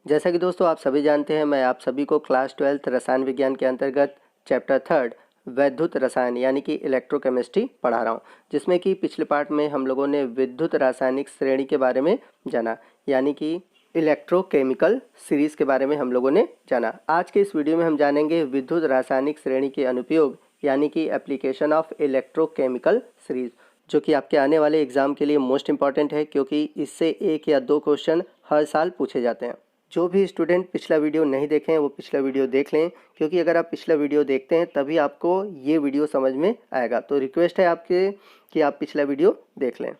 जैसा कि दोस्तों आप सभी जानते हैं, मैं आप सभी को क्लास 12th रसायन विज्ञान के अंतर्गत चैप्टर 3 वैद्युत रसायन यानी कि इलेक्ट्रोकेमिस्ट्री पढ़ा रहा हूं, जिसमें कि पिछले पार्ट में हम लोगों ने विद्युत रासायनिक श्रेणी के बारे में जाना, यानी कि इलेक्ट्रोकेमिकल सीरीज़ के बारे में हम लोगों ने जाना। आज के इस वीडियो में हम जानेंगे विद्युत रासायनिक श्रेणी के अनुप्रयोग यानी कि एप्लीकेशन ऑफ इलेक्ट्रोकेमिकल सीरीज़, जो कि आपके आने वाले एग्ज़ाम के लिए मोस्ट इंपॉर्टेंट है, क्योंकि इससे 1 या 2 क्वेश्चन हर साल पूछे जाते हैं। जो भी स्टूडेंट पिछला वीडियो नहीं देखे हैं वो पिछला वीडियो देख लें, क्योंकि अगर आप पिछला वीडियो देखते हैं तभी आपको ये वीडियो समझ में आएगा। तो रिक्वेस्ट है आपके कि आप पिछला वीडियो देख लें।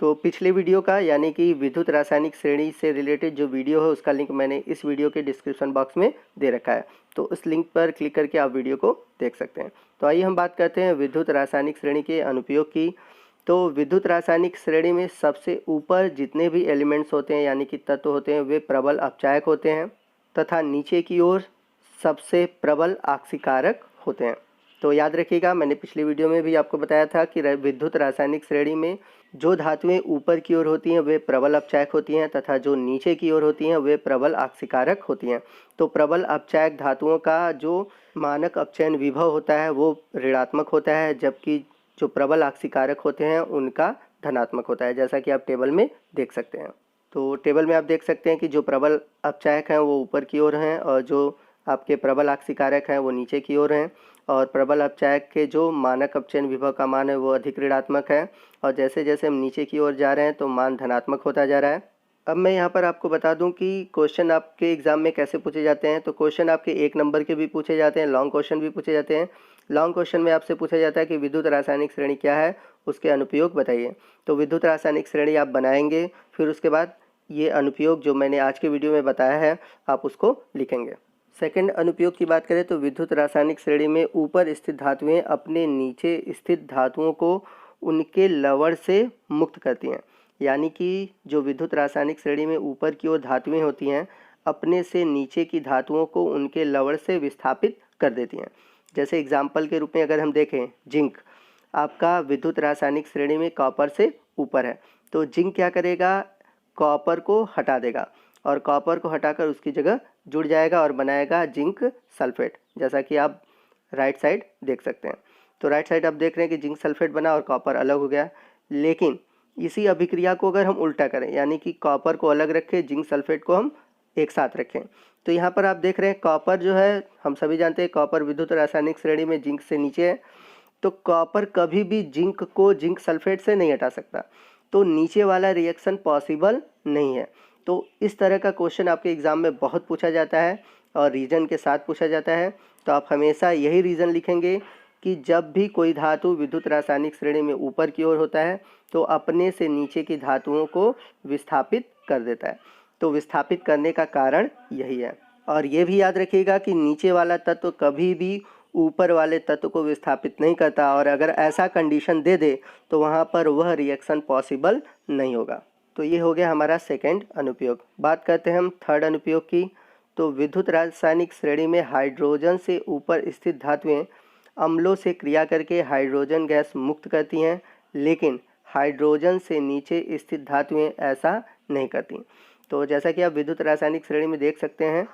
तो पिछले वीडियो का यानी कि विद्युत रासायनिक श्रेणी से रिलेटेड जो वीडियो है उसका लिंक मैंने इस वीडियो के डिस्क्रिप्शन बॉक्स में दे रखा है, तो उस लिंक पर क्लिक करके आप वीडियो को देख सकते हैं। तो आइए हम बात करते हैं विद्युत रासायनिक श्रेणी के अनुप्रयोग की। तो विद्युत रासायनिक श्रेणी में सबसे ऊपर जितने भी एलिमेंट्स होते हैं यानी कि तत्व होते हैं वे प्रबल अपचायक होते हैं, तथा नीचे की ओर सबसे प्रबल आक्सीकारक होते हैं। तो याद रखिएगा, मैंने पिछली वीडियो में भी आपको बताया था कि विद्युत रासायनिक श्रेणी में जो धातुएं ऊपर की ओर होती हैं वे प्रबल अपचायक होती हैं, तथा जो नीचे की ओर होती हैं वे प्रबल आक्सीकारक होती हैं। तो प्रबल अपचायक धातुओं का जो मानक अपचयन विभव होता है वो ऋणात्मक होता है, जबकि जो प्रबल आक्सीकारक होते हैं उनका धनात्मक होता है, जैसा कि आप टेबल में देख सकते हैं। तो टेबल में आप देख सकते हैं कि जो प्रबल अपचायक हैं वो ऊपर की ओर हैं और जो आपके प्रबल आक्सीकारक हैं वो नीचे की ओर हैं, और प्रबल अपचायक के जो मानक अपचयन विभव का मान है वो अधिक ऋणात्मक है, और जैसे जैसे हम नीचे की ओर जा रहे हैं तो मान धनात्मक होता जा रहा है। अब मैं यहाँ पर आपको बता दूं कि क्वेश्चन आपके एग्ज़ाम में कैसे पूछे जाते हैं। तो क्वेश्चन आपके 1 नंबर के भी पूछे जाते हैं, लॉन्ग क्वेश्चन भी पूछे जाते हैं। लॉन्ग क्वेश्चन में आपसे पूछा जाता है कि विद्युत रासायनिक श्रेणी क्या है, उसके अनुप्रयोग बताइए। तो विद्युत रासायनिक श्रेणी आप बनाएंगे, फिर उसके बाद ये अनुप्रयोग जो मैंने आज के वीडियो में बताया है आप उसको लिखेंगे। सेकंड अनुप्रयोग की बात करें तो विद्युत रासायनिक श्रेणी में ऊपर स्थित धातुएं अपने नीचे स्थित धातुओं को उनके लवण से मुक्त करती हैं, यानी कि जो विद्युत रासायनिक श्रेणी में ऊपर की ओर धातुएं होती हैं अपने से नीचे की धातुओं को उनके लवण से विस्थापित कर देती हैं। जैसे एग्जाम्पल के रूप में अगर हम देखें, जिंक आपका विद्युत रासायनिक श्रेणी में कॉपर से ऊपर है, तो जिंक क्या करेगा, कॉपर को हटा देगा और कॉपर को हटाकर उसकी जगह जुड़ जाएगा और बनाएगा जिंक सल्फेट, जैसा कि आप राइट साइड देख सकते हैं। तो राइट साइड आप देख रहे हैं कि जिंक सल्फेट बना और कॉपर अलग हो गया। लेकिन इसी अभिक्रिया को अगर हम उल्टा करें, यानी कि कॉपर को अलग रखें, जिंक सल्फेट को हम एक साथ रखें, तो यहाँ पर आप देख रहे हैं कॉपर जो है, हम सभी जानते हैं कॉपर विद्युत रासायनिक श्रेणी में जिंक से नीचे है, तो कॉपर कभी भी जिंक को जिंक सल्फेट से नहीं हटा सकता, तो नीचे वाला रिएक्शन पॉसिबल नहीं है। तो इस तरह का क्वेश्चन आपके एग्ज़ाम में बहुत पूछा जाता है और रीजन के साथ पूछा जाता है। तो आप हमेशा यही रीज़न लिखेंगे कि जब भी कोई धातु विद्युत रासायनिक श्रेणी में ऊपर की ओर होता है तो अपने से नीचे की धातुओं को विस्थापित कर देता है। तो विस्थापित करने का कारण यही है। और ये भी याद रखिएगा कि नीचे वाला तत्व कभी भी ऊपर वाले तत्व को विस्थापित नहीं करता, और अगर ऐसा कंडीशन दे दे तो वहाँ पर वह रिएक्शन पॉसिबल नहीं होगा। तो ये हो गया हमारा सेकंड अनुप्रयोग। बात करते हैं हम थर्ड अनुप्रयोग की। तो विद्युत रासायनिक श्रेणी में हाइड्रोजन से ऊपर स्थित धातुएं अम्लों से क्रिया करके हाइड्रोजन गैस मुक्त करती हैं, लेकिन हाइड्रोजन से नीचे स्थित धातुएं ऐसा नहीं करती। तो जैसा कि आप विद्युत रासायनिक श्रेणी में देख सकते हैं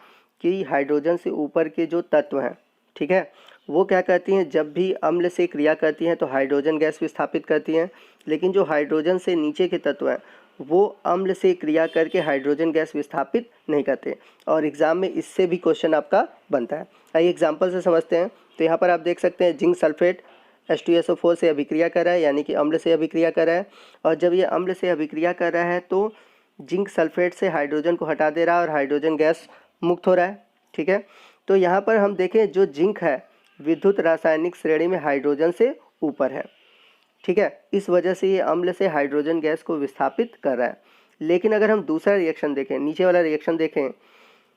कि हाइड्रोजन से ऊपर के जो तत्व हैं, ठीक है, वो क्या करती हैं, जब भी अम्ल से क्रिया करती हैं तो हाइड्रोजन गैस विस्थापित करती हैं, लेकिन जो हाइड्रोजन से नीचे के तत्व हैं वो अम्ल से क्रिया करके हाइड्रोजन गैस विस्थापित नहीं करते। और एग्ज़ाम में इससे भी क्वेश्चन आपका बनता है। आइए एग्जाम्पल से समझते हैं। तो यहाँ पर आप देख सकते हैं जिंक सल्फेट H2SO4 से अभिक्रिया कर रहा है, यानी कि अम्ल से अभिक्रिया कर रहा है, और जब ये अम्ल से अभिक्रिया कर रहा है तो जिंक सल्फेट से हाइड्रोजन को हटा दे रहा है और हाइड्रोजन गैस मुक्त हो रहा है, ठीक है। तो यहाँ पर हम देखें जो जिंक है विद्युत रासायनिक श्रेणी में हाइड्रोजन से ऊपर है, ठीक है, इस वजह से ये अम्ल से हाइड्रोजन गैस को विस्थापित कर रहा है। लेकिन अगर हम दूसरा रिएक्शन देखें, नीचे वाला रिएक्शन देखें,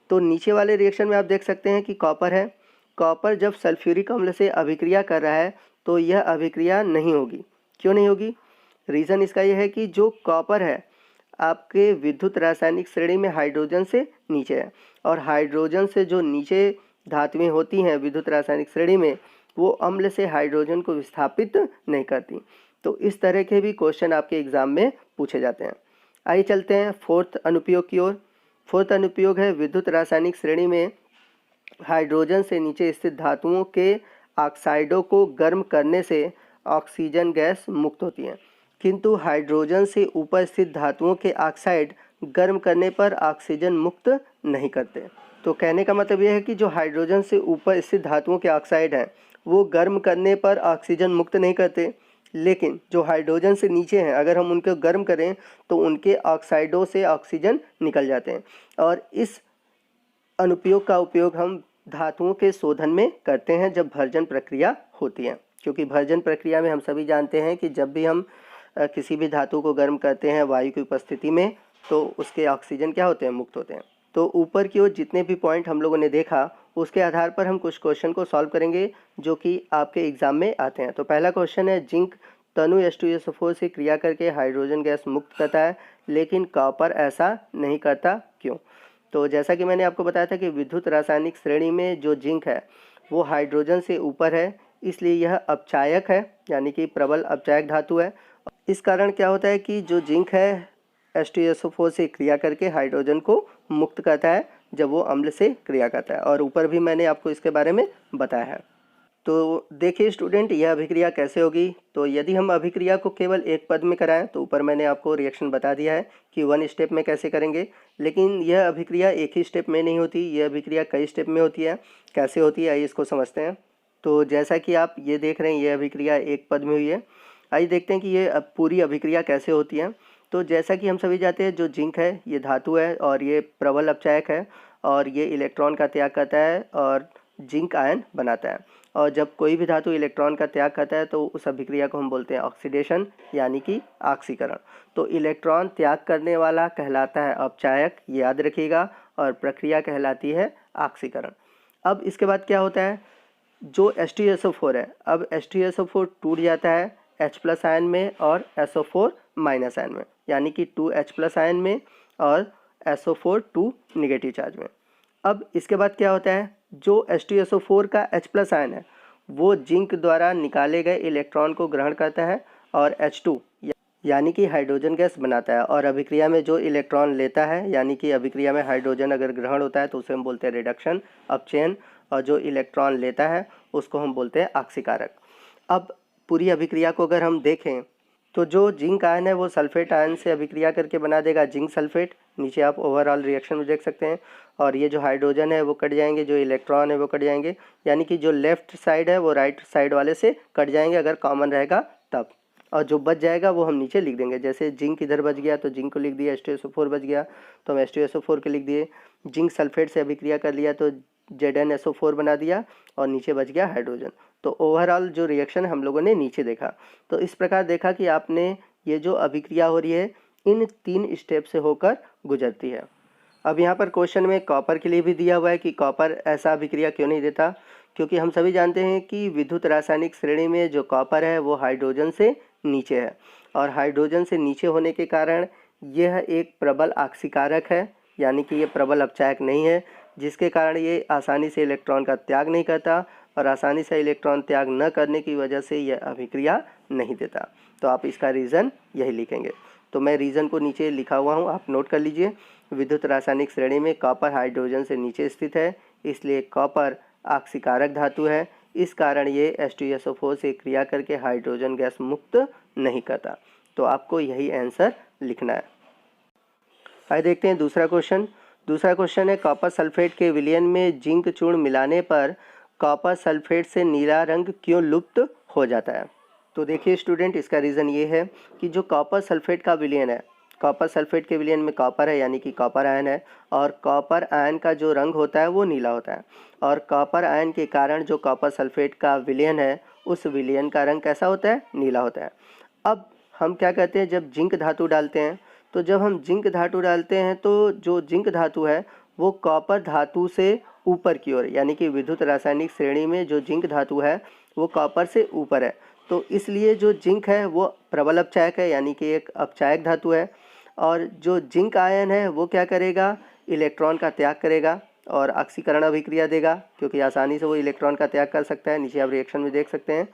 तो नीचे वाले रिएक्शन में आप देख सकते हैं कि कॉपर है, कॉपर जब सल्फ्यूरिक अम्ल से अभिक्रिया कर रहा है तो यह अभिक्रिया नहीं होगी। क्यों नहीं होगी? रीज़न इसका यह है कि जो कॉपर है आपके विद्युत रासायनिक श्रेणी में हाइड्रोजन से नीचे है, और हाइड्रोजन से जो नीचे धातुएं होती हैं विद्युत रासायनिक श्रेणी में वो अम्ल से हाइड्रोजन को विस्थापित नहीं करती। तो इस तरह के भी क्वेश्चन आपके एग्ज़ाम में पूछे जाते हैं। आइए चलते हैं फोर्थ अनुप्रयोग की ओर। फोर्थ अनुप्रयोग है विद्युत रासायनिक श्रेणी में हाइड्रोजन से नीचे स्थित धातुओं के ऑक्साइडों को गर्म करने से ऑक्सीजन गैस मुक्त होती है, किंतु हाइड्रोजन से ऊपर स्थित धातुओं के ऑक्साइड गर्म करने पर ऑक्सीजन मुक्त नहीं करते। तो कहने का मतलब यह है कि जो हाइड्रोजन से ऊपर स्थित धातुओं के ऑक्साइड हैं वो गर्म करने पर ऑक्सीजन मुक्त नहीं करते, लेकिन जो हाइड्रोजन से नीचे हैं अगर हम उनको गर्म करें तो उनके ऑक्साइडों से ऑक्सीजन निकल जाते हैं। और इस अनुप्रयोग का उपयोग हम धातुओं के शोधन में करते हैं जब भर्जन प्रक्रिया होती है, क्योंकि भर्जन प्रक्रिया में हम सभी जानते हैं कि जब भी हम किसी भी धातु को गर्म करते हैं वायु की उपस्थिति में तो उसके ऑक्सीजन क्या होते हैं, मुक्त होते हैं। तो ऊपर की ओर जितने भी पॉइंट हम लोगों ने देखा उसके आधार पर हम कुछ क्वेश्चन को सॉल्व करेंगे जो कि आपके एग्जाम में आते हैं। तो पहला क्वेश्चन है, जिंक तनु H2SO4 से क्रिया करके हाइड्रोजन गैस मुक्त करता है लेकिन कॉपर ऐसा नहीं करता, क्यों? तो जैसा कि मैंने आपको बताया था कि विद्युत रासायनिक श्रेणी में जो जिंक है वो हाइड्रोजन से ऊपर है, इसलिए यह अपचायक है, यानी कि प्रबल अपचायक धातु है। इस कारण क्या होता है कि जो जिंक है H2SO4 से क्रिया करके हाइड्रोजन को मुक्त करता है जब वो अम्ल से क्रिया करता है, और ऊपर भी मैंने आपको इसके बारे में बताया है। तो देखिए स्टूडेंट, यह अभिक्रिया कैसे होगी। तो यदि हम अभिक्रिया को केवल एक पद में कराएं तो ऊपर मैंने आपको रिएक्शन बता दिया है कि वन स्टेप में कैसे करेंगे, लेकिन यह अभिक्रिया एक ही स्टेप में नहीं होती, यह अभिक्रिया कई स्टेप में होती है। कैसे होती है आइए इसको समझते हैं। तो जैसा कि आप ये देख रहे हैं यह अभिक्रिया एक पद में हुई है। आइए देखते हैं कि ये पूरी अभिक्रिया कैसे होती है। तो जैसा कि हम सभी जानते हैं जो जिंक है ये धातु है और ये प्रबल अपचायक है और ये इलेक्ट्रॉन का त्याग करता है और जिंक आयन बनाता है। और जब कोई भी धातु इलेक्ट्रॉन का त्याग करता है तो उस अभिक्रिया को हम बोलते हैं ऑक्सीडेशन, यानी कि ऑक्सीकरण। तो इलेक्ट्रॉन त्याग करने वाला कहलाता है अपचायक, याद रखिएगा, और प्रक्रिया कहलाती है ऑक्सीकरण। अब इसके बाद क्या होता है, जो H2SO4 है, अब H2SO4 टूट जाता है H+ आयन में और SO4 माइनस आयन में, यानी कि 2H+ आयन में और SO4 2 निगेटिव चार्ज में। अब इसके बाद क्या होता है, जो H2SO4 का H+ आयन है वो जिंक द्वारा निकाले गए इलेक्ट्रॉन को ग्रहण करता है और H2 यानी कि हाइड्रोजन गैस बनाता है। और अभिक्रिया में जो इलेक्ट्रॉन लेता है, यानी कि अभिक्रिया में हाइड्रोजन अगर ग्रहण होता है तो उसे हम बोलते हैं रिडक्शन, अपचयन, और जो इलेक्ट्रॉन लेता है उसको हम बोलते हैं ऑक्सीकारक। अब पूरी अभिक्रिया को अगर हम देखें तो जो जिंक आयन है वो सल्फेट आयन से अभिक्रिया करके बना देगा जिंक सल्फेट, नीचे आप ओवरऑल रिएक्शन में देख सकते हैं। और ये जो हाइड्रोजन है वो कट जाएंगे, जो इलेक्ट्रॉन है वो कट जाएंगे, यानी कि जो लेफ्ट साइड है वो राइट साइड वाले से कट जाएंगे अगर कॉमन रहेगा तब, और जो बच जाएगा वो हम नीचे लिख देंगे। जैसे जिंक इधर बच गया तो जिंक को लिख दिया, H2SO4 बच गया तो हम H2SO4 के लिख दिए, जिंक सल्फेट से अभिक्रिया कर लिया तो ZnSO4 बना दिया और नीचे बच गया हाइड्रोजन। तो ओवरऑल जो रिएक्शन हम लोगों ने नीचे देखा। तो इस प्रकार देखा कि आपने ये जो अभिक्रिया हो रही है इन 3 स्टेप से होकर गुजरती है। अब यहाँ पर क्वेश्चन में कॉपर के लिए भी दिया हुआ है कि कॉपर ऐसा अभिक्रिया क्यों नहीं देता, क्योंकि हम सभी जानते हैं कि विद्युत रासायनिक श्रेणी में जो कॉपर है वो हाइड्रोजन से नीचे है, और हाइड्रोजन से नीचे होने के कारण यह एक प्रबल ऑक्सीकारक है, यानी कि ये प्रबल अपचायक नहीं है, जिसके कारण ये आसानी से इलेक्ट्रॉन का त्याग नहीं करता, और आसानी से इलेक्ट्रॉन त्याग न करने की वजह से यह अभिक्रिया नहीं देता। तो आप इसका रीज़न यही लिखेंगे। तो मैं रीज़न को नीचे लिखा हुआ हूँ, आप नोट कर लीजिए। विद्युत रासायनिक श्रेणी में कॉपर हाइड्रोजन से नीचे स्थित है, इसलिए कॉपर ऑक्सीकारक धातु है, इस कारण ये H2SO4 से क्रिया करके हाइड्रोजन गैस मुक्त नहीं करता। तो आपको यही आंसर लिखना है। आइए देखते हैं दूसरा क्वेश्चन। दूसरा क्वेश्चन है, कॉपर सल्फेट के विलयन में जिंक चूर्ण मिलाने पर कॉपर सल्फेट से नीला रंग क्यों लुप्त हो जाता है। तो देखिए स्टूडेंट, इसका रीज़न ये है कि जो कॉपर सल्फेट का विलयन है, कॉपर सल्फेट के विलयन में कॉपर है यानी कि कॉपर आयन है, और कॉपर आयन का जो रंग होता है वो नीला होता है, और कॉपर आयन के कारण जो कॉपर सल्फेट का विलयन है उस विलयन का रंग कैसा होता है, नीला होता है। अब हम क्या कहते हैं, जब जिंक धातु डालते हैं तो जब हम जिंक धातु डालते हैं तो जो जिंक धातु है वो कॉपर धातु से ऊपर की ओर, यानी कि विद्युत रासायनिक श्रेणी में जो जिंक धातु है वो कॉपर से ऊपर है, तो इसलिए जो जिंक है वो प्रबल अपचायक है, यानी कि एक अपचायक धातु है। और जो जिंक आयन है वो क्या करेगा, इलेक्ट्रॉन का त्याग करेगा और ऑक्सीकरण अभिक्रिया देगा, क्योंकि आसानी से वो इलेक्ट्रॉन का त्याग कर सकता है, नीचे आप रिएक्शन में देख सकते हैं।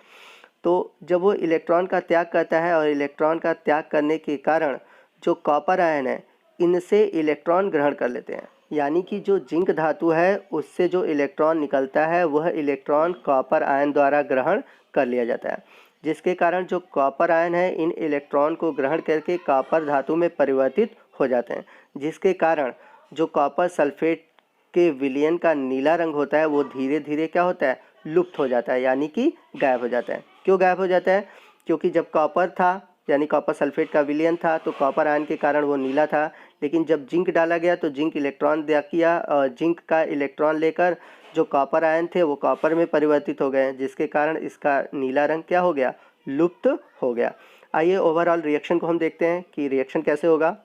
तो जब वो इलेक्ट्रॉन का त्याग करता है और इलेक्ट्रॉन का त्याग करने के कारण जो कॉपर आयन है इनसे इलेक्ट्रॉन ग्रहण कर लेते हैं, यानी कि जो जिंक धातु है उससे जो इलेक्ट्रॉन निकलता है वह इलेक्ट्रॉन कॉपर आयन द्वारा ग्रहण कर लिया जाता है, जिसके कारण जो कॉपर आयन है इन इलेक्ट्रॉन को ग्रहण करके कॉपर धातु में परिवर्तित हो जाते हैं, जिसके कारण जो कॉपर सल्फेट के विलयन का नीला रंग होता है वो धीरे धीरे क्या होता है, लुप्त हो जाता है, यानी कि गायब हो जाता है। क्यों गायब हो जाता है? क्योंकि जब कॉपर था यानी कॉपर सल्फेट का विलयन था तो कॉपर आयन के कारण वो नीला था, लेकिन जब जिंक डाला गया तो जिंक इलेक्ट्रॉन दिया किया और जिंक का इलेक्ट्रॉन लेकर जो कॉपर आयन थे वो कॉपर में परिवर्तित हो गए, जिसके कारण इसका नीला रंग क्या हो गया, लुप्त हो गया। आइए ओवरऑल रिएक्शन को हम देखते हैं कि रिएक्शन कैसे होगा।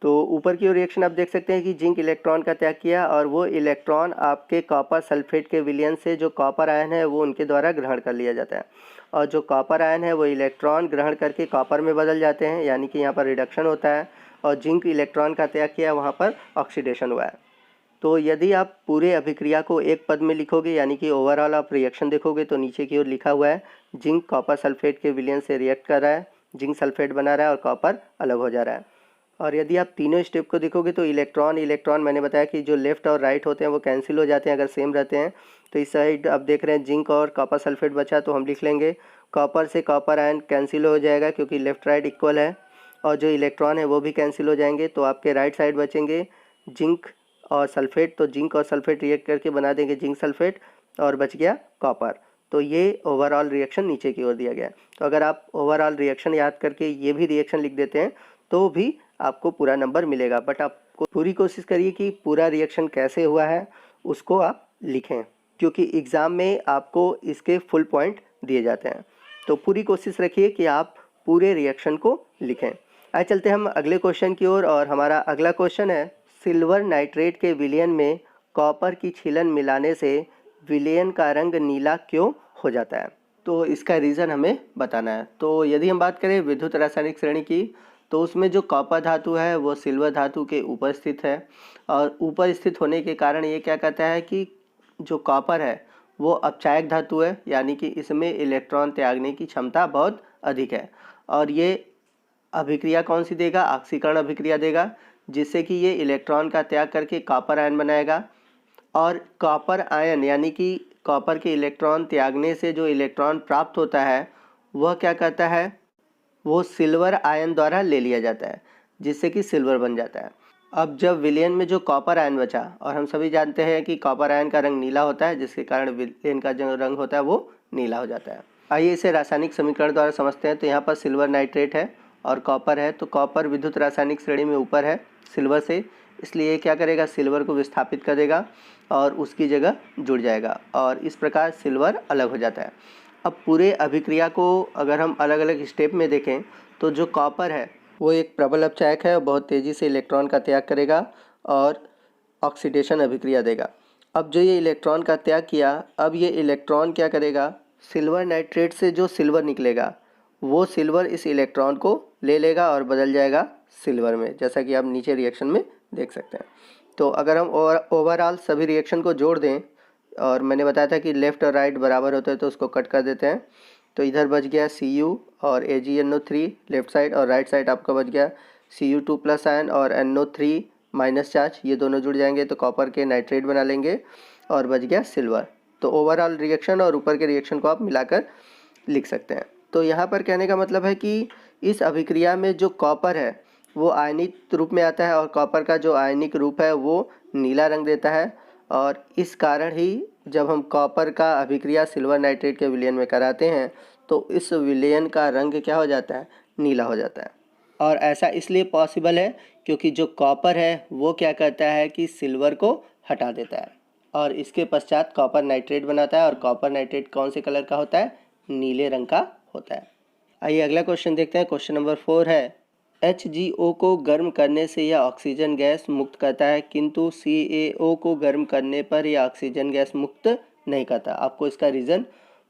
तो ऊपर की ओर रिएक्शन आप देख सकते हैं कि जिंक इलेक्ट्रॉन का त्याग किया और वो इलेक्ट्रॉन आपके कॉपर सल्फेट के विलयन से जो कॉपर आयन है वो उनके द्वारा ग्रहण कर लिया जाता है, और जो कॉपर आयन है वो इलेक्ट्रॉन ग्रहण करके कॉपर में बदल जाते हैं, यानी कि यहाँ पर रिडक्शन होता है, और जिंक इलेक्ट्रॉन का त्याग किया वहाँ पर ऑक्सीडेशन हुआ है। तो यदि आप पूरे अभिक्रिया को एक पद में लिखोगे यानी कि ओवरऑल आप रिएक्शन देखोगे तो नीचे की ओर लिखा हुआ है जिंक कॉपर सल्फेट के विलयन से रिएक्ट कर रहा है, जिंक सल्फेट बना रहा है और कॉपर अलग हो जा रहा है। और यदि आप तीनों स्टेप को देखोगे तो इलेक्ट्रॉन मैंने बताया कि जो लेफ़्ट और राइट होते हैं वो कैंसिल हो जाते हैं अगर सेम रहते हैं। तो इस साइड आप देख रहे हैं जिंक और कॉपर सल्फेट बचा, तो हम लिख लेंगे कॉपर से कॉपर आयन कैंसिल हो जाएगा क्योंकि लेफ़्ट राइट इक्वल है, और जो इलेक्ट्रॉन है वो भी कैंसिल हो जाएंगे, तो आपके राइट साइड बचेंगे जिंक और सल्फेट। तो जिंक और सल्फेट रिएक्ट करके बना देंगे जिंक सल्फेट और बच गया कॉपर। तो ये ओवरऑल रिएक्शन नीचे की ओर दिया गया है। तो अगर आप ओवरऑल रिएक्शन याद करके ये भी रिएक्शन लिख देते हैं तो भी आपको पूरा नंबर मिलेगा, बट आपको पूरी कोशिश करिए कि पूरा रिएक्शन कैसे हुआ है उसको आप लिखें, क्योंकि एग्ज़ाम में आपको इसके फुल पॉइंट दिए जाते हैं। तो पूरी कोशिश रखिए कि आप पूरे रिएक्शन को लिखें। आइए चलते हैं हम अगले क्वेश्चन की ओर, और हमारा अगला क्वेश्चन है सिल्वर नाइट्रेट के विलयन में कॉपर की छीलन मिलाने से विलयन का रंग नीला क्यों हो जाता है? तो इसका रीज़न हमें बताना है। तो यदि हम बात करें विद्युत रासायनिक श्रेणी की, तो उसमें जो कॉपर धातु है वो सिल्वर धातु के ऊपर स्थित है, और ऊपर स्थित होने के कारण ये क्या कहता है कि जो कॉपर है वो अपचायक धातु है, यानी कि इसमें इलेक्ट्रॉन त्यागने की क्षमता बहुत अधिक है, और ये अभिक्रिया कौन सी देगा, ऑक्सीकरण अभिक्रिया देगा, जिससे कि ये इलेक्ट्रॉन का त्याग करके कॉपर आयन बनाएगा, और कॉपर आयन यानी कि कॉपर के इलेक्ट्रॉन त्यागने से जो इलेक्ट्रॉन प्राप्त होता है वह क्या कहता है, वो सिल्वर आयन द्वारा ले लिया जाता है, जिससे कि सिल्वर बन जाता है। अब जब विलयन में जो कॉपर आयन बचा, और हम सभी जानते हैं कि कॉपर आयन का रंग नीला होता है, जिसके कारण विलयन का जो रंग होता है वो नीला हो जाता है। आइए इसे रासायनिक समीकरण द्वारा समझते हैं। तो यहाँ पर सिल्वर नाइट्रेट है और कॉपर है, तो कॉपर विद्युत रासायनिक श्रेणी में ऊपर है सिल्वर से, इसलिए क्या करेगा, सिल्वर को विस्थापित कर देगा और उसकी जगह जुड़ जाएगा, और इस प्रकार सिल्वर अलग हो जाता है। अब पूरे अभिक्रिया को अगर हम अलग अलग स्टेप में देखें तो जो कॉपर है वो एक प्रबल अपचायक है और बहुत तेज़ी से इलेक्ट्रॉन का त्याग करेगा और ऑक्सीडेशन अभिक्रिया देगा। अब जो ये इलेक्ट्रॉन का त्याग किया, अब ये इलेक्ट्रॉन क्या करेगा, सिल्वर नाइट्रेट से जो सिल्वर निकलेगा वो सिल्वर इस इलेक्ट्रॉन को ले लेगा और बदल जाएगा सिल्वर में, जैसा कि आप नीचे रिएक्शन में देख सकते हैं। तो अगर हम ओवरऑल सभी रिएक्शन को जोड़ दें, और मैंने बताया था कि लेफ़्ट और राइट बराबर होते हैं तो उसको कट कर देते हैं, तो इधर बच गया Cu और AgNO3 लेफ़्ट साइड, और राइट साइड आपका बच गया Cu2 प्लस आयन और NO3 माइनस चार्ज, ये दोनों जुड़ जाएंगे तो कॉपर के नाइट्रेट बना लेंगे और बच गया सिल्वर। तो ओवरऑल रिएक्शन और ऊपर के रिएक्शन को आप मिलाकर लिख सकते हैं। तो यहाँ पर कहने का मतलब है कि इस अभिक्रिया में जो कॉपर है वो आयनिक रूप में आता है, और कॉपर का जो आयनिक रूप है वो नीला रंग देता है, और इस कारण ही जब हम कॉपर का अभिक्रिया सिल्वर नाइट्रेट के विलयन में कराते हैं तो इस विलयन का रंग क्या हो जाता है, नीला हो जाता है। और ऐसा इसलिए पॉसिबल है क्योंकि जो कॉपर है वो क्या करता है कि सिल्वर को हटा देता है, और इसके पश्चात कॉपर नाइट्रेट बनाता है, और कॉपर नाइट्रेट कौन से कलर का होता है, नीले रंग का होता है। आइए अगला क्वेश्चन देखते हैं। क्वेश्चन नंबर 4 है HgO को गर्म करने से यह ऑक्सीजन गैस मुक्त करता है, किंतु CaO को गर्म करने पर यह ऑक्सीजन गैस मुक्त नहीं करता। आपको इसका रीज़न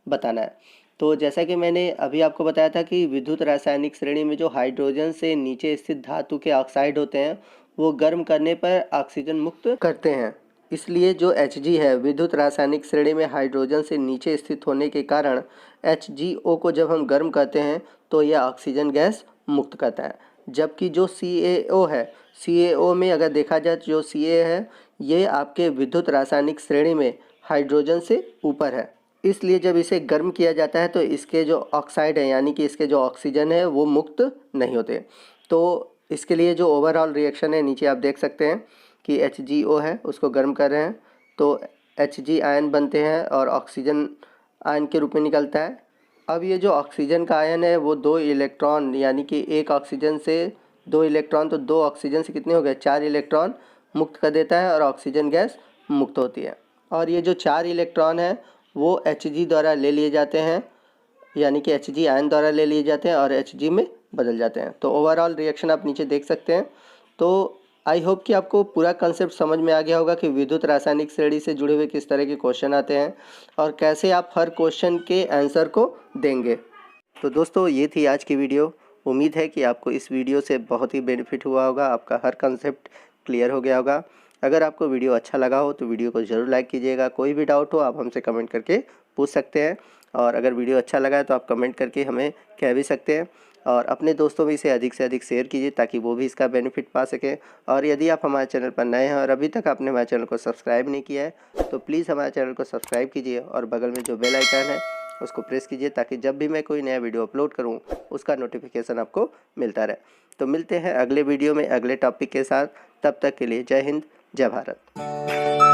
बताना है। तो जैसा कि मैंने अभी आपको बताया था कि विद्युत रासायनिक श्रेणी में जो हाइड्रोजन से नीचे स्थित धातु के ऑक्साइड होते हैं वो गर्म करने पर ऑक्सीजन मुक्त करते हैं, इसलिए जो Hg है विद्युत रासायनिक श्रेणी में हाइड्रोजन से नीचे स्थित होने के कारण HgO को जब हम गर्म करते हैं तो यह ऑक्सीजन गैस मुक्त करता है। जबकि जो CaO है, CaO में अगर देखा जाए जो Ca है ये आपके विद्युत रासायनिक श्रेणी में हाइड्रोजन से ऊपर है, इसलिए जब इसे गर्म किया जाता है तो इसके जो ऑक्साइड है यानी कि इसके जो ऑक्सीजन है वो मुक्त नहीं होते। तो इसके लिए जो ओवरऑल रिएक्शन है नीचे आप देख सकते हैं कि HgO है उसको गर्म कर रहे हैं तो Hg आयन बनते हैं और ऑक्सीजन आयन के रूप में निकलता है। अब ये जो ऑक्सीजन का आयन है वो 2 इलेक्ट्रॉन यानी कि एक ऑक्सीजन से 2 इलेक्ट्रॉन, तो 2 ऑक्सीजन से कितने हो गए 4 इलेक्ट्रॉन मुक्त कर देता है और ऑक्सीजन गैस मुक्त होती है। और ये जो 4 इलेक्ट्रॉन है वो Hg द्वारा ले लिए जाते हैं यानी कि Hg आयन द्वारा ले लिए जाते हैं और Hg में बदल जाते हैं। तो ओवरऑल रिएक्शन आप नीचे देख सकते हैं। तो आई होप कि आपको पूरा कंसेप्ट समझ में आ गया होगा कि विद्युत रासायनिक श्रेणी से जुड़े हुए किस तरह के क्वेश्चन आते हैं और कैसे आप हर क्वेश्चन के आंसर को देंगे। तो दोस्तों ये थी आज की वीडियो। उम्मीद है कि आपको इस वीडियो से बहुत ही बेनिफिट हुआ होगा, आपका हर कंसेप्ट क्लियर हो गया होगा। अगर आपको वीडियो अच्छा लगा हो तो वीडियो को ज़रूर लाइक कीजिएगा। कोई भी डाउट हो आप हमसे कमेंट करके पूछ सकते हैं, और अगर वीडियो अच्छा लगा है तो आप कमेंट करके हमें कह भी सकते हैं। और अपने दोस्तों में इसे अधिक से अधिक शेयर कीजिए ताकि वो भी इसका बेनिफिट पा सकें। और यदि आप हमारे चैनल पर नए हैं और अभी तक आपने हमारे चैनल को सब्सक्राइब नहीं किया है तो प्लीज़ हमारे चैनल को सब्सक्राइब कीजिए और बगल में जो बेल आइकन है उसको प्रेस कीजिए ताकि जब भी मैं कोई नया वीडियो अपलोड करूं उसका नोटिफिकेशन आपको मिलता रहे। तो मिलते हैं अगले वीडियो में अगले टॉपिक के साथ। तब तक के लिए जय हिंद, जय भारत।